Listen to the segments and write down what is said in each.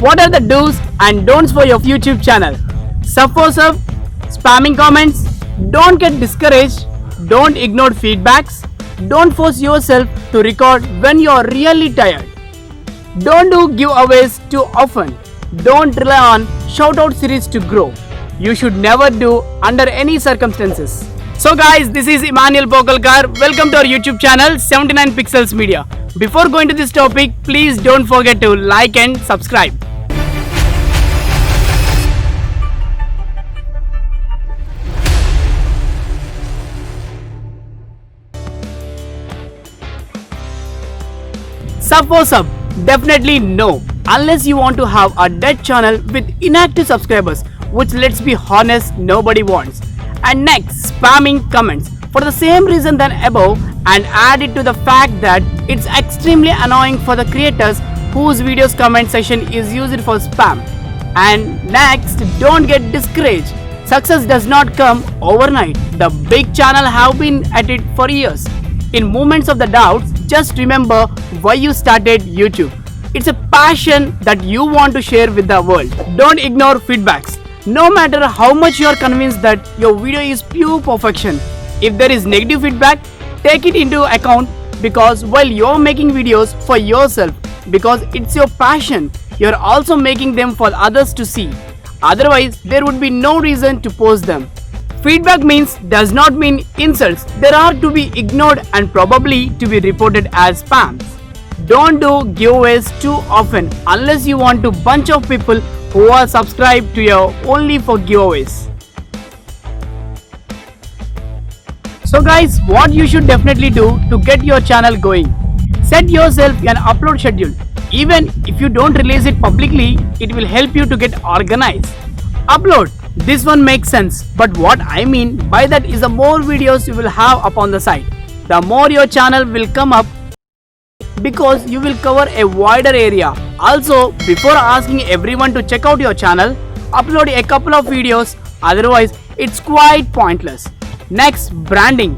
What are the do's and don'ts for your YouTube channel? Suppose of spamming comments, don't get discouraged, don't ignore feedbacks, don't force yourself to record when you are really tired. Don't do giveaways too often. Don't rely on shoutout series to grow. You should never do under any circumstances. So guys, this is Emmanuel Pokalkar. Welcome to our YouTube channel 79 Pixels Media. Before going to this topic, please don't forget to like and subscribe. Suppose up? Definitely no. Unless you want to have a dead channel with inactive subscribers, which let's be honest, nobody wants. And next, spamming comments for the same reason than above, and add it to the fact that it's extremely annoying for the creators whose videos comment section is used for spam. And next, don't get discouraged. Success does not come overnight. The big channel have been at it for years. In moments of the doubts, just remember why you started YouTube. It's a passion that you want to share with the world. Don't ignore feedbacks. No matter how much you are convinced that your video is pure perfection, if there is negative feedback, take it into account, because while you're making videos for yourself, because it's your passion, you're also making them for others to see. Otherwise, there would be no reason to post them. Feedback does not mean insults. They are to be ignored and probably to be reported as spams. Don't do giveaways too often unless you want to bunch of people who are subscribed to you only for giveaways. So guys, what you should definitely do to get your channel going? Set yourself an upload schedule. Even if you don't release it publicly, it will help you to get organized. Upload. This one makes sense, but what I mean by that is the more videos you will have up on the site, the more your channel will come up, because you will cover a wider area. Also, before asking everyone to check out your channel, upload a couple of videos, otherwise it's quite pointless. Next, branding.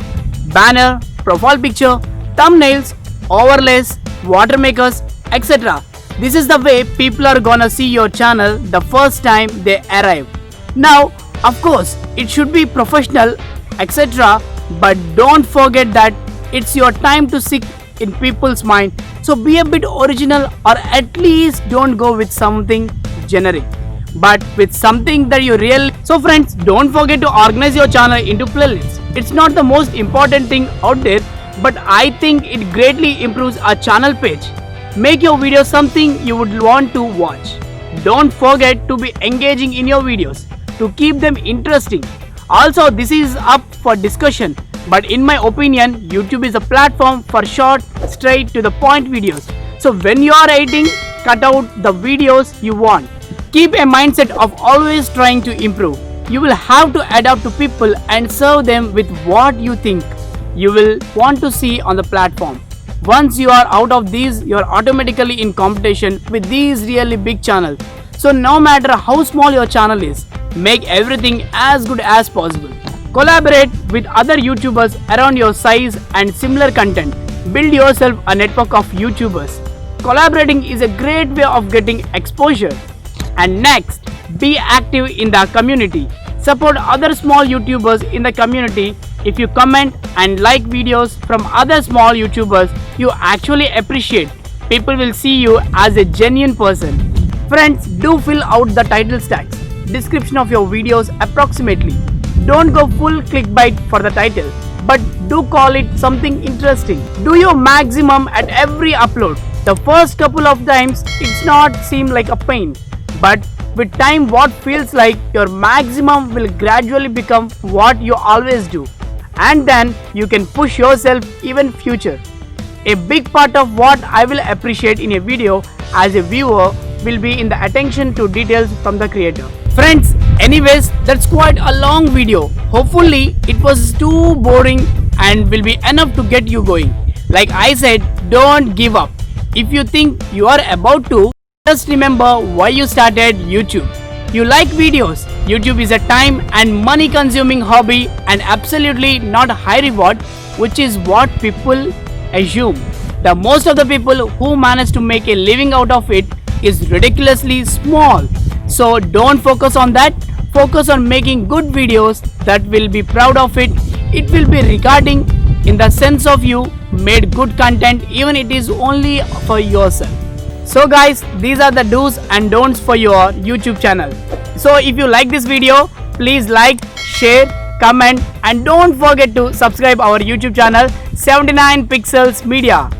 Banner, profile picture, thumbnails, overlays, watermakers, etc. This is the way people are gonna see your channel the first time they arrive. Now, of course, it should be professional, etc. But don't forget that it's your time to stick in people's mind. So be a bit original, or at least don't go with something generic, but with something that you really. So friends, don't forget to organize your channel into playlists. It's not the most important thing out there, but I think it greatly improves our channel page. Make your videos something you would want to watch. Don't forget to be engaging in your videos to keep them interesting. Also, this is up for discussion, but in my opinion, YouTube is a platform for short, straight to the point videos. So when you are editing, cut out the videos you want. Keep a mindset of always trying to improve. You will have to adapt to people and serve them with what you think you will want to see on the platform. Once you are out of these, you are automatically in competition with these really big channels. So no matter how small your channel is, make everything as good as possible. Collaborate with other YouTubers around your size and similar content. Build yourself a network of YouTubers. Collaborating is a great way of getting exposure. And next, be active in the community. Support other small YouTubers in the community. If you comment and like videos from other small YouTubers you actually appreciate, people will see you as a genuine person. Friends, do fill out the title tags, description of your videos approximately. Don't go full clickbait for the title, but do call it something interesting. Do your maximum at every upload. The first couple of times it's not seem like a pain, but with time what feels like your maximum will gradually become what you always do, and then you can push yourself even future. A big part of what I will appreciate in a video as a viewer will be in the attention to details from the creator. Friends, anyways, that's quite a long video. Hopefully it was too boring and will be enough to get you going. Like I said, don't give up. If you think you are about to, just remember why you started YouTube. You like videos. YouTube is a time and money consuming hobby and absolutely not high reward, which is what people assume. The most of the people who manage to make a living out of it is ridiculously small. So don't focus on that. Focus on making good videos that will be proud of it. It will be regarding in the sense of you made good content, even it is only for yourself. So guys, these are the do's and don'ts for your YouTube channel. So if you like this video, please like, share, comment and don't forget to subscribe our YouTube channel 79 Pixels Media.